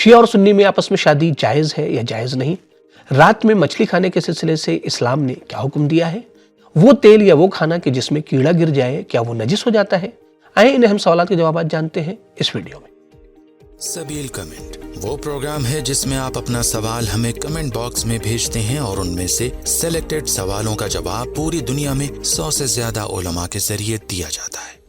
شیعہ اور سنی میں آپس میں شادی جائز ہے یا جائز نہیں؟ رات میں مچھلی کھانے کے سلسلے سے اسلام نے کیا حکم دیا ہے؟ وہ تیل یا وہ کھانا کہ جس میں کیڑا گر جائے کیا وہ نجس ہو جاتا ہے؟ آئیں ان اہم سوالات کے جوابات جانتے ہیں اس ویڈیو میں۔ سبیل کمنٹ وہ پروگرام ہے جس میں آپ اپنا سوال ہمیں کمنٹ باکس میں بھیجتے ہیں اور ان میں سے سلیکٹڈ سوالوں کا جواب پوری دنیا میں 100 سے زیادہ علماء کے ذریعے دیا جاتا ہے۔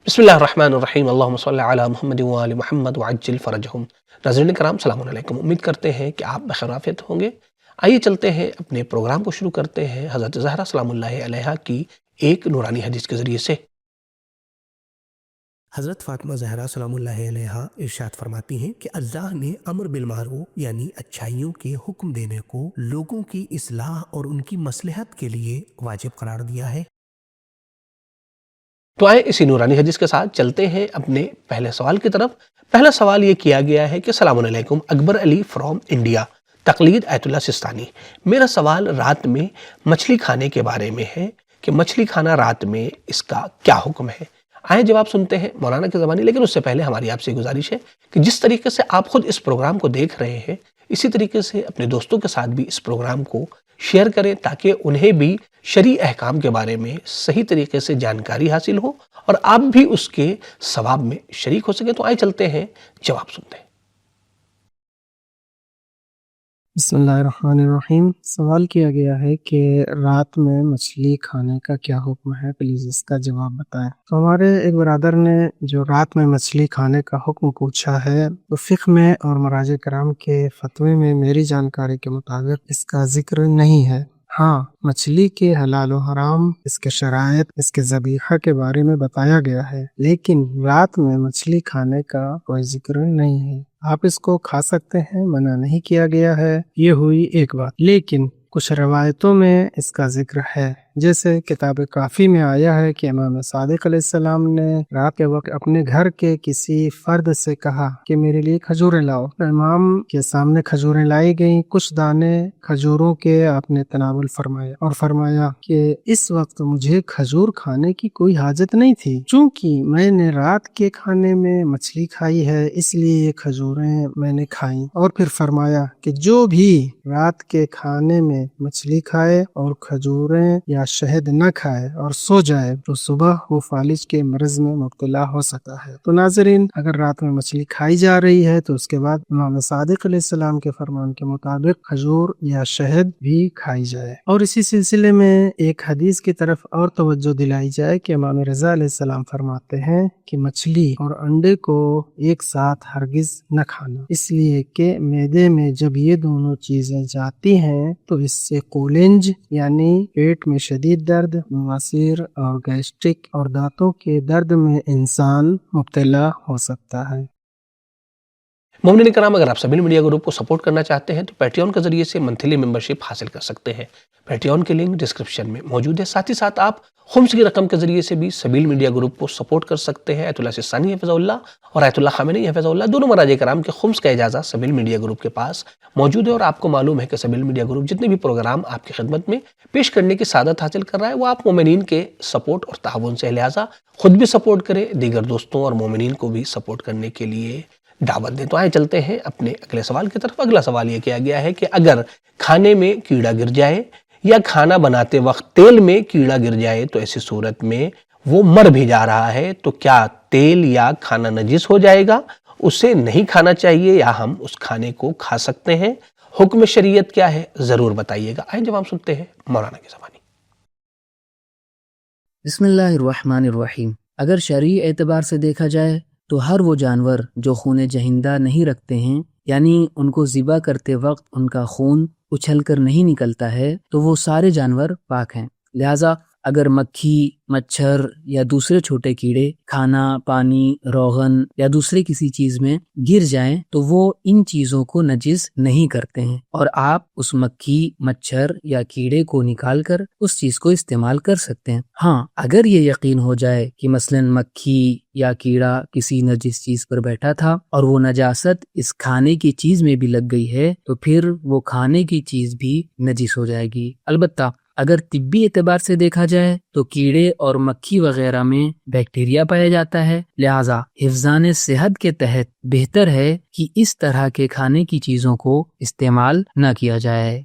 بسم اللہ الرحمن الرحیم، اللہم صلی علی محمد وآل محمد وعجل فرجہم۔ ناظرین کرام السلام علیکم، امید کرتے ہیں کہ آپ بخیر عافیت ہوں گے۔ آئیے چلتے ہیں اپنے پروگرام کو شروع کرتے ہیں حضرت زہرا سلام اللہ علیہا کی ایک نورانی حدیث کے ذریعے سے۔ حضرت فاطمہ زہرا سلام اللہ علیہا ارشاد فرماتی ہیں کہ اللہ نے امر بالمعروف یعنی اچھائیوں کے حکم دینے کو لوگوں کی اصلاح اور ان کی مصلحت کے لیے واجب قرار دیا ہے۔ تو آئیں اسی نورانی حدیث کے ساتھ چلتے ہیں اپنے پہلے سوال کی طرف۔ پہلا سوال یہ کیا گیا ہے کہ السلام علیکم، اکبر علی فرام انڈیا، تقلید ایت اللہ سستانی۔ میرا سوال رات میں مچھلی کھانے کے بارے میں ہے کہ مچھلی کھانا رات میں اس کا کیا حکم ہے؟ آئیں جواب سنتے ہیں مولانا کی زبانی، لیکن اس سے پہلے ہماری آپ سے گزارش ہے کہ جس طریقے سے آپ خود اس پروگرام کو دیکھ رہے ہیں اسی طریقے سے اپنے دوستوں کے ساتھ بھی اس پروگرام کو شیئر کریں تاکہ انہیں بھی شرعی احکام کے بارے میں صحیح طریقے سے جانکاری حاصل ہو اور آپ بھی اس کے ثواب میں شریک ہو سکیں۔ تو آئیں چلتے ہیں جواب سنتے ہیں۔ بسم اللہ الرحمن الرحیم۔ سوال کیا گیا ہے کہ رات میں مچھلی کھانے کا کیا حکم ہے، پلیز اس کا جواب بتائیں۔ تو ہمارے ایک برادر نے جو رات میں مچھلی کھانے کا حکم پوچھا ہے تو فقہ میں اور مراجع کرام کے فتوے میں میری جانکاری کے مطابق اس کا ذکر نہیں ہے۔ ہاں، مچھلی کے حلال و حرام، اس کے شرائط، اس کے ذبیحہ کے بارے میں بتایا گیا ہے، لیکن رات میں مچھلی کھانے کا کوئی ذکر نہیں ہے۔ آپ اس کو کھا سکتے ہیں، منع نہیں کیا گیا ہے، یہ ہوئی ایک بات۔ لیکن کچھ روایتوں میں اس کا ذکر ہے، جیسے کتاب کافی میں آیا ہے کہ امام صادق علیہ السلام نے رات کے وقت اپنے گھر کے کسی فرد سے کہا کہ میرے لیے کھجوریں لاؤ۔ امام کے سامنے کھجوریں لائی گئیں، کچھ دانے کھجوروں کے آپ نے تناول فرمایا اور فرمایا کہ اس وقت مجھے کھجور کھانے کی کوئی حاجت نہیں تھی، چونکہ میں نے رات کے کھانے میں مچھلی کھائی ہے اس لیے یہ کھجوریں میں نے کھائیں، اور پھر فرمایا کہ جو بھی رات کے کھانے میں مچھلی کھائے اور کھجوریں یا شہد نہ کھائے اور سو جائے تو صبح وہ فالج کے مرض میں مبتلا ہو سکتا ہے۔ تو ناظرین، اگر رات میں مچھلی کھائی جا رہی ہے تو اس کے بعد امام صادق علیہ السلام کے فرمان کے مطابق کھجور یا شہد بھی کھائی جائے۔ اور اسی سلسلے میں ایک حدیث کی طرف اور توجہ دلائی جائے کہ امام رضا علیہ السلام فرماتے ہیں کہ مچھلی اور انڈے کو ایک ساتھ ہرگز نہ کھانا، اس لیے کہ معدے میں جب یہ دونوں چیزیں جاتی ہیں تو اس سے قولنج یعنی پیٹ میں شدید درد، بواسیر اور گیسٹرک اور دانتوں کے درد میں انسان مبتلا ہو سکتا ہے۔ مومنین کرام، اگر آپ سبیل میڈیا گروپ کو سپورٹ کرنا چاہتے ہیں تو پیٹریون کے ذریعے سے منتھلی ممبرشپ حاصل کر سکتے ہیں۔ پیٹریون کے لنک ڈسکرپشن میں موجود ہے۔ ساتھ ہی ساتھ آپ خمس کی رقم کے ذریعے سے بھی سبیل میڈیا گروپ کو سپورٹ کر سکتے ہیں۔ ایت اللہ سستانی حفظہ اللہ اور ایت اللہ خامنئی حفظہ اللہ دونوں مراجع کرام کے خمس کا اجازہ سبیل میڈیا گروپ کے پاس موجود ہے، اور آپ کو معلوم ہے کہ سبیل میڈیا گروپ جتنے بھی پروگرام آپ کی خدمت میں پیش کرنے کی سعادت حاصل کر رہا ہے وہ آپ مومنین کے سپورٹ اور تعاون سے، لہٰذا خود بھی سپورٹ کریں، دیگر دوستوں اور مومنین کو بھی سپورٹ کرنے کے لیے دعوت دیں۔ تو آئیں چلتے ہیں اپنے اگلے سوال کی طرف۔ اگلا سوال یہ کیا گیا ہے کہ اگر کھانے میں کیڑا گر جائے یا کھانا بناتے وقت تیل میں کیڑا گر جائے تو ایسی صورت میں وہ مر بھی جا رہا ہے تو کیا تیل یا کھانا نجس ہو جائے گا؟ اسے نہیں کھانا چاہیے یا ہم اس کھانے کو کھا سکتے ہیں؟ حکم شریعت کیا ہے؟ ضرور بتائیے گا۔ آئیں جواب سنتے ہیں مولانا کی زبانی۔ بسم اللہ الرحمن الرحیم۔ اگر شرعی اعتبار سے دیکھا جائے تو ہر وہ جانور جو خون جہندہ نہیں رکھتے ہیں، یعنی ان کو ذبح کرتے وقت ان کا خون اچھل کر نہیں نکلتا ہے، تو وہ سارے جانور پاک ہیں۔ لہٰذا اگر مکھی، مچھر یا دوسرے چھوٹے کیڑے کھانا، پانی، روغن یا دوسرے کسی چیز میں گر جائیں تو وہ ان چیزوں کو نجس نہیں کرتے ہیں، اور آپ اس مکھی، مچھر یا کیڑے کو نکال کر اس چیز کو استعمال کر سکتے ہیں۔ ہاں، اگر یہ یقین ہو جائے کہ مثلاً مکھی یا کیڑا کسی نجس چیز پر بیٹھا تھا اور وہ نجاست اس کھانے کی چیز میں بھی لگ گئی ہے تو پھر وہ کھانے کی چیز بھی نجس ہو جائے گی۔ البتہ اگر طبی اعتبار سے دیکھا جائے تو کیڑے اور مکھی وغیرہ میں بیکٹیریا پایا جاتا ہے، لہٰذا حفظان صحت کے تحت بہتر ہے کہ اس طرح کے کھانے کی چیزوں کو استعمال نہ کیا جائے۔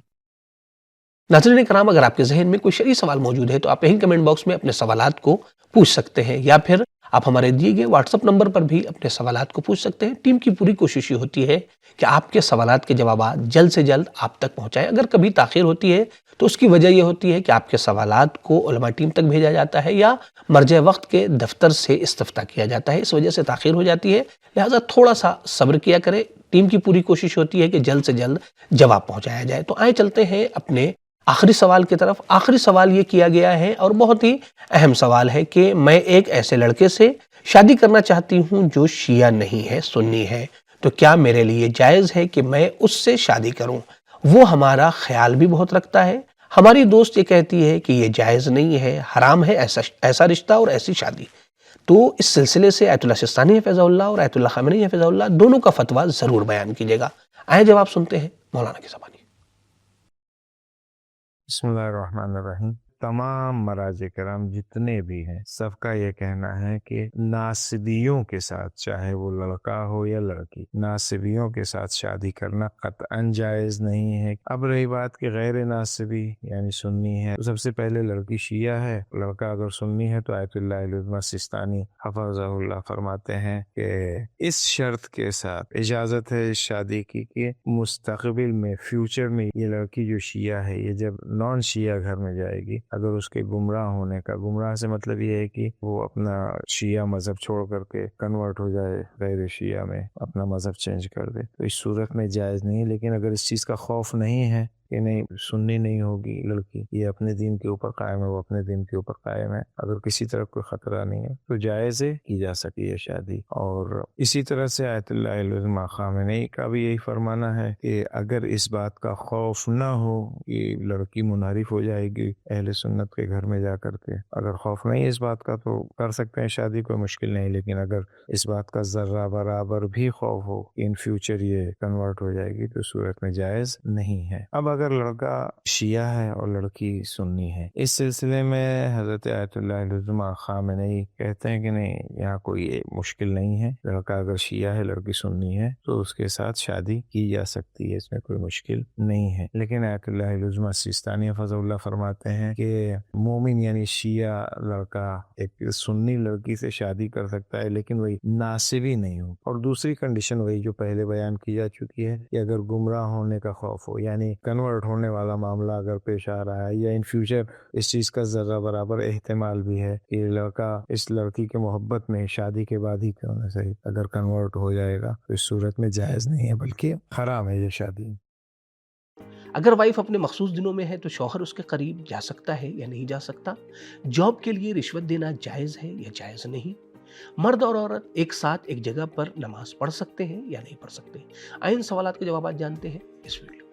ناظرین کرام، اگر آپ کے ذہن میں کوئی شرعی سوال موجود ہے تو آپ یہیں کمنٹ باکس میں اپنے سوالات کو پوچھ سکتے ہیں، یا پھر آپ ہمارے دیے گئے واٹس ایپ نمبر پر بھی اپنے سوالات کو پوچھ سکتے ہیں۔ ٹیم کی پوری کوشش یہ ہوتی ہے کہ آپ کے سوالات کے جوابات جلد سے جلد آپ تک پہنچائیں۔ اگر کبھی تاخیر ہوتی ہے تو اس کی وجہ یہ ہوتی ہے کہ آپ کے سوالات کو علماء ٹیم تک بھیجا جاتا ہے یا مرجع وقت کے دفتر سے استفتاء کیا جاتا ہے، اس وجہ سے تاخیر ہو جاتی ہے، لہٰذا تھوڑا سا صبر کیا کریں۔ ٹیم کی پوری کوشش ہوتی ہے کہ جلد سے جلد جواب پہنچایا جائے۔ تو آئیں چلتے ہیں اپنے آخری سوال کی طرف۔ آخری سوال یہ کیا گیا ہے اور بہت ہی اہم سوال ہے کہ میں ایک ایسے لڑکے سے شادی کرنا چاہتی ہوں جو شیعہ نہیں ہے، سنی ہے، تو کیا میرے لیے جائز ہے کہ میں اس سے شادی کروں؟ وہ ہمارا خیال بھی بہت رکھتا ہے، ہماری دوست یہ کہتی ہے کہ یہ جائز نہیں ہے، حرام ہے ایسا رشتہ اور ایسی شادی۔ تو اس سلسلے سے آیت اللہ سستانی حفظہ اللہ اور آیت اللہ خامنئی حفظہ اللہ دونوں کا فتویٰ ضرور بیان کیجیے گا۔ آئیں جواب سنتے ہیں مولانا کی زبانی۔ بسم اللہ الرحمن الرحیم۔ تمام مراجع کرام جتنے بھی ہیں، سب کا یہ کہنا ہے کہ ناصبیوں کے ساتھ، چاہے وہ لڑکا ہو یا لڑکی، ناصبیوں کے ساتھ شادی کرنا قطعاً جائز نہیں ہے۔ اب رہی بات کہ غیر ناصبی یعنی سنی ہے، تو سب سے پہلے لڑکی شیعہ ہے، لڑکا اگر سنی ہے تو آیت اللہ العظمہ سستانی حفظہ اللہ فرماتے ہیں کہ اس شرط کے ساتھ اجازت ہے اس شادی کی کہ مستقبل میں، فیوچر میں، یہ لڑکی جو شیعہ ہے، یہ جب نان شیعہ گھر میں جائے گی، اگر اس کے گمراہ ہونے کا، گمراہ سے مطلب یہ ہے کہ وہ اپنا شیعہ مذہب چھوڑ کر کے کنورٹ ہو جائے غیر شیعہ میں، اپنا مذہب چینج کر دے، تو اس صورت میں جائز نہیں۔ لیکن اگر اس چیز کا خوف نہیں ہے کہ نہیں سنی نہیں ہوگی لڑکی، یہ اپنے دین کے اوپر قائم ہے، وہ اپنے دین کے اوپر قائم ہے، اگر کسی طرح کوئی خطرہ نہیں ہے تو جائز ہے، کی جا سکتی ہے شادی۔ اور اسی طرح سے آیت اللہ العظمہ خامنئی کا بھی یہی فرمانا ہے کہ اگر اس بات کا خوف نہ ہو کہ لڑکی منحرف ہو جائے گی اہل سنت کے گھر میں جا کر کے، اگر خوف نہیں اس بات کا تو کر سکتے ہیں شادی، کوئی مشکل نہیں۔ لیکن اگر اس بات کا ذرہ برابر بھی خوف ہو کہ ان فیوچر یہ کنورٹ ہو جائے گی تو صورت میں جائز نہیں ہے۔ اب اگر لڑکا شیعہ ہے اور لڑکی سنی ہے، اس سلسلے میں حضرت آیت اللہ العظمہ خامنئی کہتے ہیں کہ نہیں، یہاں کوئی مشکل نہیں ہے، لڑکا اگر شیعہ ہے لڑکی سنی ہے تو اس کے ساتھ شادی کی جا سکتی ہے، اس میں کوئی مشکل نہیں ہے۔ لیکن آیت اللہ العظمہ سستانی حفظہ اللہ فرماتے ہیں کہ مومن یعنی شیعہ لڑکا ایک سنی لڑکی سے شادی کر سکتا ہے، لیکن وہی ناصبی نہیں ہو۔ اور دوسری کنڈیشن وہی جو پہلے بیان کی جا چکی ہے کہ اگر گمراہ ہونے کا خوف ہو، یعنی کنورٹ ہونے والا معاملہ اگر پیش آ رہا ہے، یا ان فیوچر اس چیز کا ذرہ برابر احتمال بھی ہے کہ لڑکا اس لڑکی کے محبت میں شادی کے بعد ہی کیوں نہ صحیح اگر کنورٹ ہو جائے گا تو اس صورت میں جائز نہیں ہے، بلکہ حرام ہے یہ شادی۔ اگر وائف اپنے مخصوص دنوں میں ہے تو شوہر اس کے قریب جا سکتا ہے یا نہیں جا سکتا؟ جاب کے لیے رشوت دینا جائز ہے یا جائز نہیں؟ مرد اور عورت ایک ساتھ ایک جگہ پر نماز پڑھ سکتے ہیں یا نہیں پڑھ سکتے؟ آئیں ان سوالات کے جوابات جانتے ہیں اس ویڈیو۔